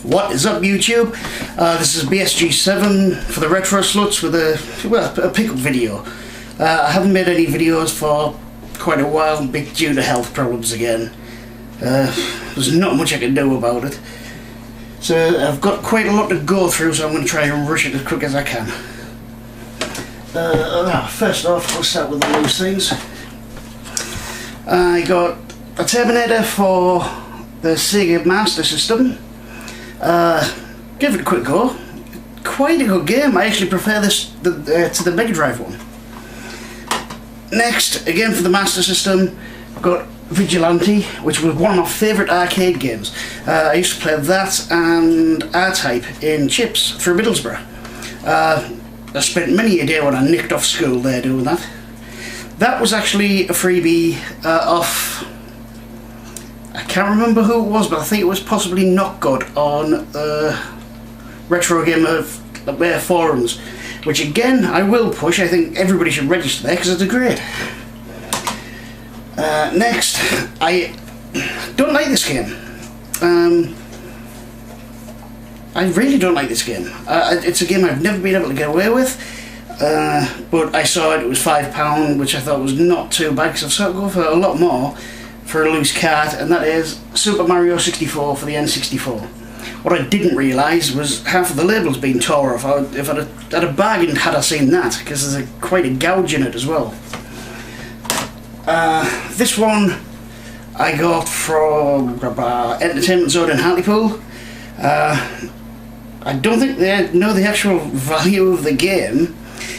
What is up, YouTube? This is BSG7 for the Retro Sluts with a pickup video. I haven't made any videos for quite a while, due to health problems again. There's not much I can do about it. So I've got quite a lot to go through, so I'm going to try and rush it as quick as I can. First off, we'll start with the loose things. I got a Terminator for the Sega Master System. Give it a quick go. Quite a good game. I actually prefer this to the Mega Drive one. Next, again for the Master System, I've got Vigilante, which was one of my favourite arcade games. I used to play that and R-Type in Chips through Middlesbrough. I spent many a day when I nicked off school there doing that. That was actually a freebie off... I can't remember who it was, but I think it was possibly Not God on Retro Gamer forums, which again I will push. I think everybody should register there because it's great. Next, I don't like this game. I really don't like this game. It's a game I've never been able to get away with, but I saw it was £5, which I thought was not too bad because I've sort of gone for a lot more for a loose cart, and that is Super Mario 64 for the N64. What I didn't realise was half of the labels being tore off. If I'd had a bargain had I seen that, because there's quite a gouge in it as well. This one I got from Entertainment Zone in Hartlepool. I don't think they know the actual value of the game.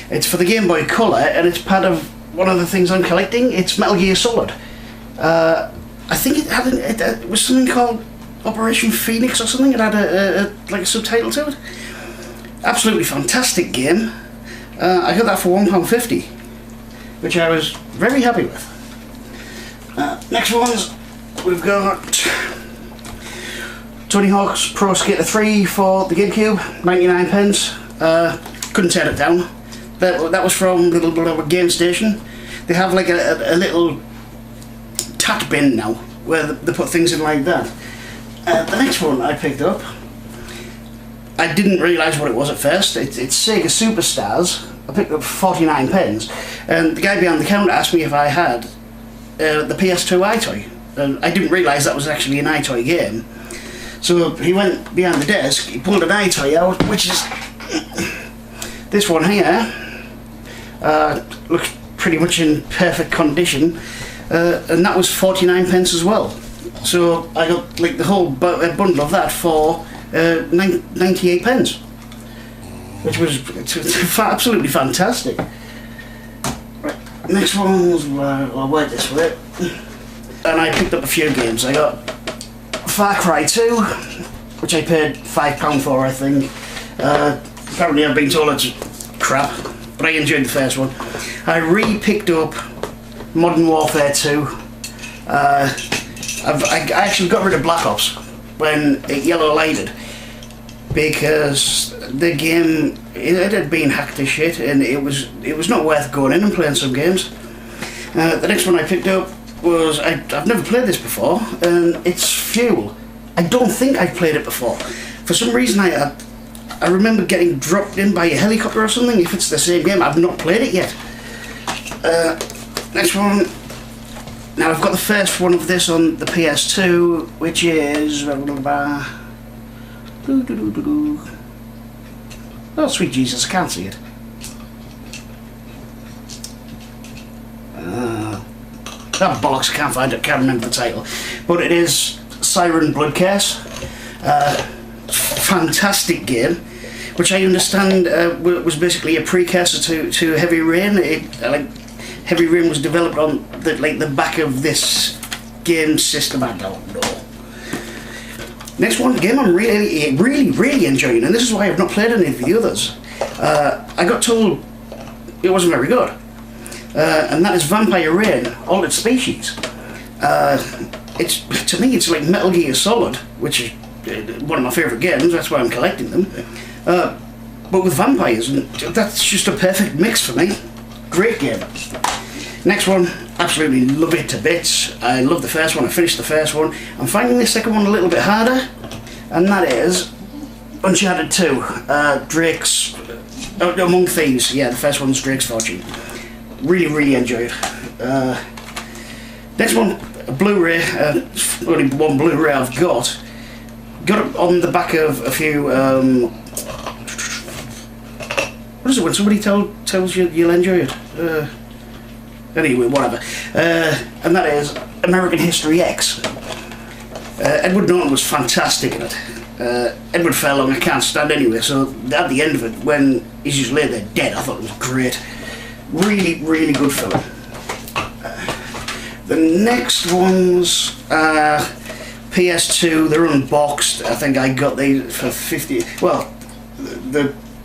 It's for the Game Boy Color, and it's part of one of the things I'm collecting. It's Metal Gear Solid. I think it was something called Operation Phoenix or something. It had like a subtitle to it. Absolutely fantastic game. I got that for £1.50, which I was very happy with. Next ones, we've got Tony Hawk's Pro Skater 3 for the GameCube, 99 pence. Couldn't turn it down. That was from the Game Station. They have like a little tat bin now where they put things in like that. The next one I picked up, I didn't realise what it was at first. It's Sega Superstars. I picked up 49 pence, and the guy behind the counter asked me if I had the PS2 iToy, and I didn't realise that was actually an iToy game. So he went behind the desk, he pulled an iToy out, which is this one here. Looks pretty much in perfect condition. And that was 49 pence as well. So I got like the whole bundle of that for 98 pence, which was absolutely fantastic. Right, next one was I'll wait this way, and I picked up a few games. I got Far Cry 2, which I paid £5 for, I think. Apparently I've been told it's crap, but I enjoyed the first one. I re-picked up Modern Warfare 2. I actually got rid of Black Ops when it yellow lighted, because the game, it had been hacked to shit, and it was not worth going in and playing some games. The next one I picked up was, I've never played this before, and it's Fuel. I don't think I've played it before. For some reason I remember getting dropped in by a helicopter or something. If it's the same game, I've not played it yet. Next one, now I've got the first one of this on the PS2, which is... Oh, sweet Jesus, I can't see it. That bollocks, I can't find it, can't remember the title. But it is Siren Blood Curse. Fantastic game, which I understand was basically a precursor to Heavy Rain. Heavy Rain was developed on the back of this game system. I don't know. Next one, game I'm really enjoying, and this is why I've not played any of the others. I got told it wasn't very good, and that is Vampire Rain: Altered Species. To me, it's like Metal Gear Solid, which is one of my favourite games. That's why I'm collecting them. But with vampires, and that's just a perfect mix for me. Great game. Next one, absolutely love it to bits. I love the first one, I finished the first one. I'm finding the second one a little bit harder, and that is Uncharted 2, Drake's Among Thieves. Yeah, the first one's Drake's Fortune. Really enjoyed. Next one, a Blu-ray. Only one Blu-ray I've got. Got it on the back of a few. What is it when somebody tells you you'll enjoy it? Anyway, whatever. And that is American History X. Edward Norton was fantastic in it. Edward Furlong I can't stand anyway, so at the end of it, when he's just laid there dead, I thought it was great. Really good film. The next one's PS2, they're unboxed. I think I got these for 50, well,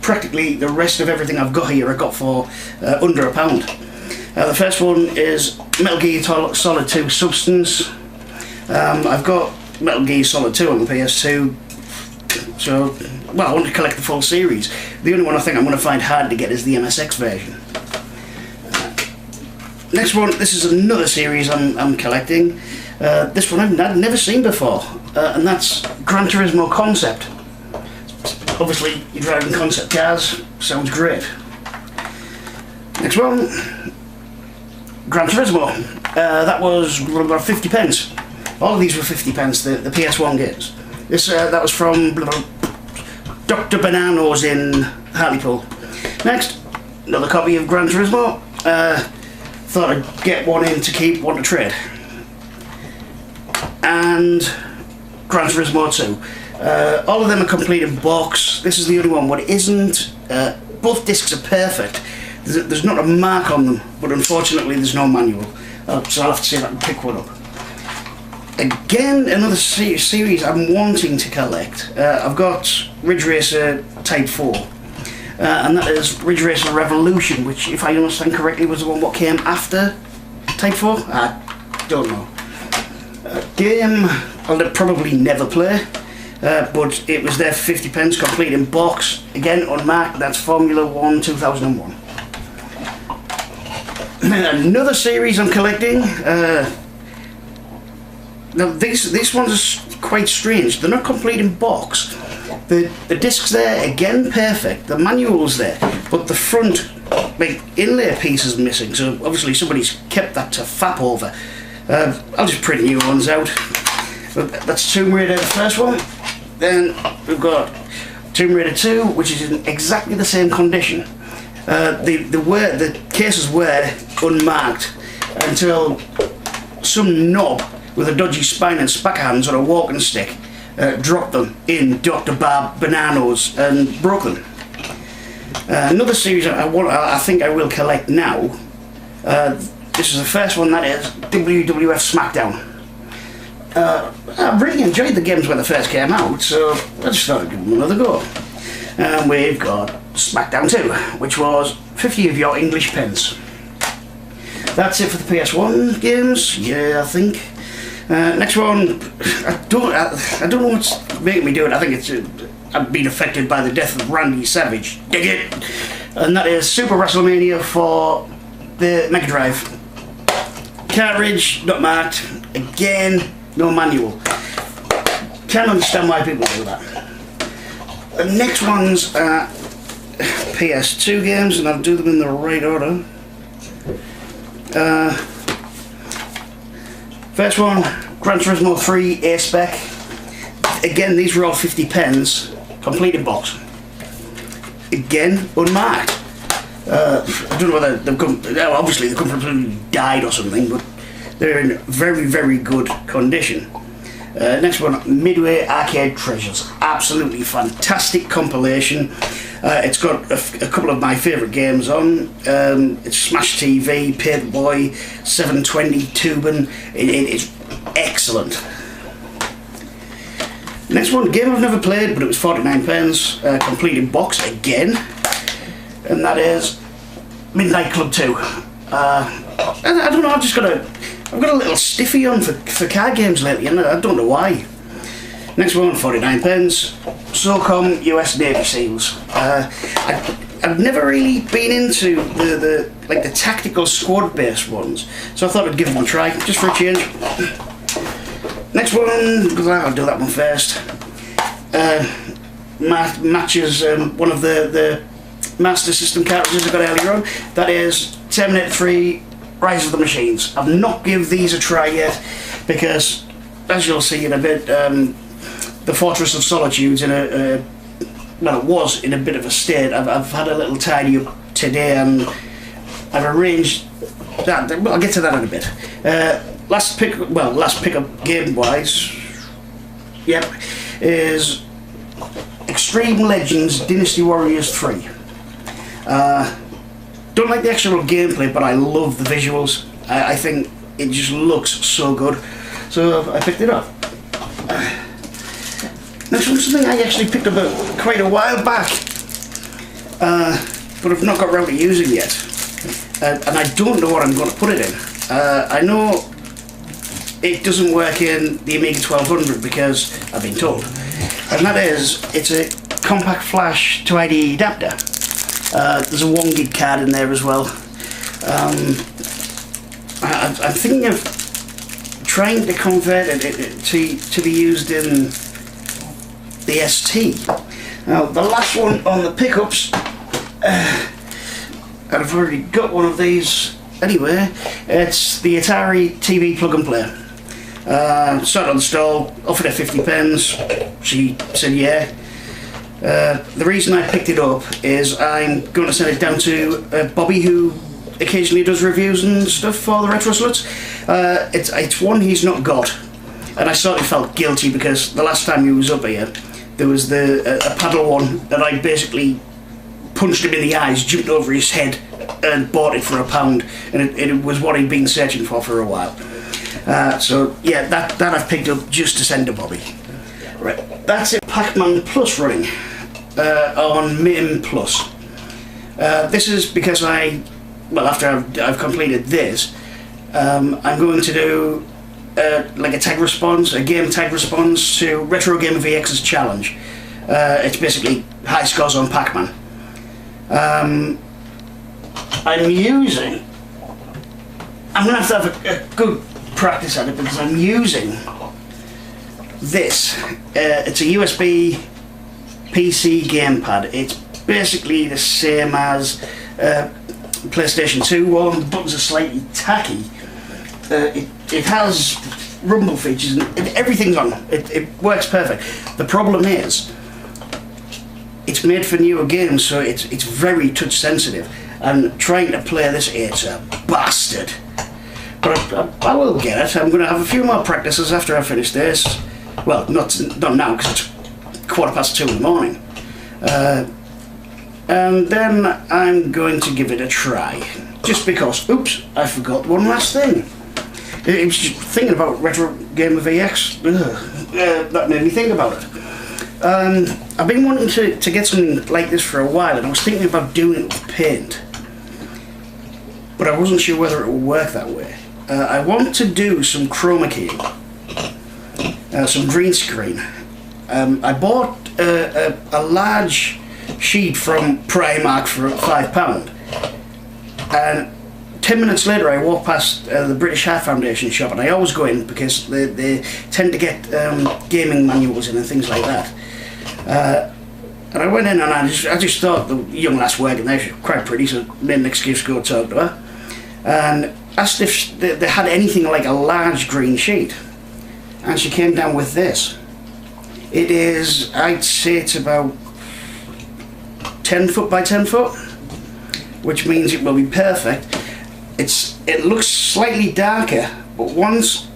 practically the rest of everything I've got here I got for under £1. The first one is Metal Gear Solid 2 Substance. I've got Metal Gear Solid 2 on the PS2, so, well, I want to collect the full series. The only one I think I'm going to find hard to get is the MSX version. Next one, this is another series I'm collecting. This one I've never seen before, and that's Gran Turismo Concept. Obviously, you're driving concept cars, sounds great. Next one, Gran Turismo. That was about 50 pence. All of these were 50 pence, the PS1 games. This that was from Dr. Bananos in Hartlepool. Next, another copy of Gran Turismo. Thought I'd get one in to keep, one to trade. And Gran Turismo 2. All of them are complete in box. This is the only one. What isn't, both discs are perfect. There's not a mark on them, but unfortunately there's no manual. So I'll have to see if I can pick one up. Again, another series I'm wanting to collect. I've got Ridge Racer Type 4. And that is Ridge Racer Revolution, which, if I understand correctly, was the one what came after Type 4? I don't know. Game I'll probably never play, but it was there for 50 pence, complete in box, again unmarked. That's Formula 1 2001. Another series I'm collecting. Now these ones are quite strange. They're not complete in box. The discs there, again perfect, the manual's there, but the front inlay piece is missing, so obviously somebody's kept that to fap over. I'll just print new ones out. That's Tomb Raider, the first one. Then we've got Tomb Raider 2, which is in exactly the same condition. The cases were unmarked until some knob with a dodgy spine and spack hands on a walking stick dropped them in Dr. Bananos and broke them. Another series I think I will collect now. This is the first one, that is WWF SmackDown. I really enjoyed the games when they first came out, so I just thought I'd give them another go. And we've got SmackDown 2, which was 50 of your English pence. That's it for the PS1 games, yeah, I think. Next one, I don't know what's making me do it. I think it's I've been affected by the death of Randy Savage. Dig it! And that is Super WrestleMania for the Mega Drive. Cartridge, not marked. Again, no manual. Can't understand why people do that. The next one's PS2 games, and I'll do them in the right order. First one, Gran Turismo 3 A-Spec. Again, these were all 50 pence, complete in box. Again, unmarked. I don't know whether they've come, obviously they come from somebody who died or something, but they're in very good condition. Next one, Midway Arcade Treasures. Absolutely fantastic compilation. It's got a couple of my favourite games on. It's Smash TV, Paperboy, 720, Tubin. It's excellent. Next one, game I've never played, but it was 49 pence, complete in box again. And that is Midnight Club 2. I don't know, I've got a little stiffy on for card games lately, and I don't know why. Next one, 49 pence, SOCOM US Navy SEALs. I've never really been into the tactical squad based ones, so I thought I'd give them a try, just for a change. Next one, I'll do that one first. matches one of the Master System cartridges I got earlier on. That is Terminator 3 Rise of the Machines. I've not given these a try yet because, as you'll see in a bit, the Fortress of Solitude's in well, it was in a bit of a state. I've had a little tidy up today and I've arranged that. Well, I'll get to that in a bit. Last pickup game-wise, yep, is Extreme Legends Dynasty Warriors 3. Don't like the actual gameplay, but I love the visuals. I think it just looks so good, so I picked it up. Next one's something I actually picked up quite a while back, but I've not got around to using yet, and I don't know what I'm going to put it in. I know it doesn't work in the Amiga 1200 because I've been told, and that is, it's a compact flash to IDE adapter. There's a 1 gig card in there as well. I'm thinking of trying to convert it to be used in the ST. Now the last one on the pickups, and I've already got one of these anyway, it's the Atari TV plug and play. Started on the stall, offered her 50 pence, she said yeah. The reason I picked it up is I'm going to send it down to Bobby, who occasionally does reviews and stuff for the Retro Sluts. It's one he's not got, and I sort of felt guilty because the last time he was up here there was a paddle one that I basically punched him in the eyes, jumped over his head and bought it for £1, and it was what he'd been searching for a while. So yeah, that I've picked up just to send to Bobby. Right, that's it. Pac-Man Plus running on MIM Plus. This is because after I've completed this, I'm going to do like a tag response, a game tag response to Retro Gamer VX's challenge. It's basically high scores on Pac-Man. I'm going to have a good practice at it because I'm using this. It's a USB PC gamepad. It's basically the same as PlayStation 2 one. The buttons are slightly tacky. It has rumble features and everything's on. It works perfect. The problem is it's made for newer games, so it's very touch sensitive, and trying to play this, it's a bastard. But I will get it. I'm going to have a few more practices after I finish this. Well, not now because it's 2:15 in the morning. And then I'm going to give it a try. Just because, oops, I forgot one last thing. It was just thinking about Retro Gamer VX. That made me think about it. I've been wanting to get something like this for a while, and I was thinking about doing it with paint. But I wasn't sure whether it would work that way. I want to do some chroma keying. Some green screen. I bought a large sheet from Primark for £5, and 10 minutes later I walked past the British Heart Foundation shop, and I always go in because they tend to get gaming manuals in and things like that. And I went in and I just thought the young lass working there, she was quite pretty, so made an excuse to go talk to her, and asked if they had anything like a large green sheet. And she came down with this. It is, I'd say it's about 10 foot by 10 foot, which means it will be perfect. It looks slightly darker, but once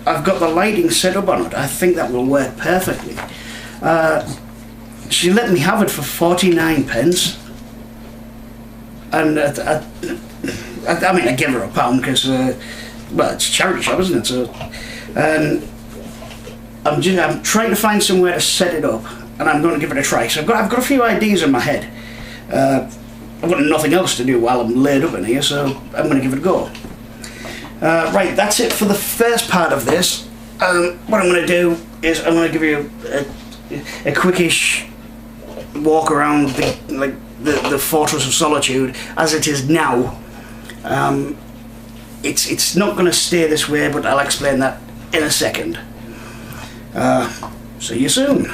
I've got the lighting set up on it, I think that will work perfectly. She let me have it for 49 pence, and I mean, I give her £1 because well, it's a charity shop, isn't it? So, and I'm trying to find somewhere to set it up, and I'm going to give it a try. So I've got a few ideas in my head. I've got nothing else to do while I'm laid up in here, so I'm going to give it a go. Right, that's it for the first part of this. What I'm going to do is I'm going to give you a quickish walk around the Fortress of Solitude as it is now. It's not going to stay this way, but I'll explain that in a second. See you soon.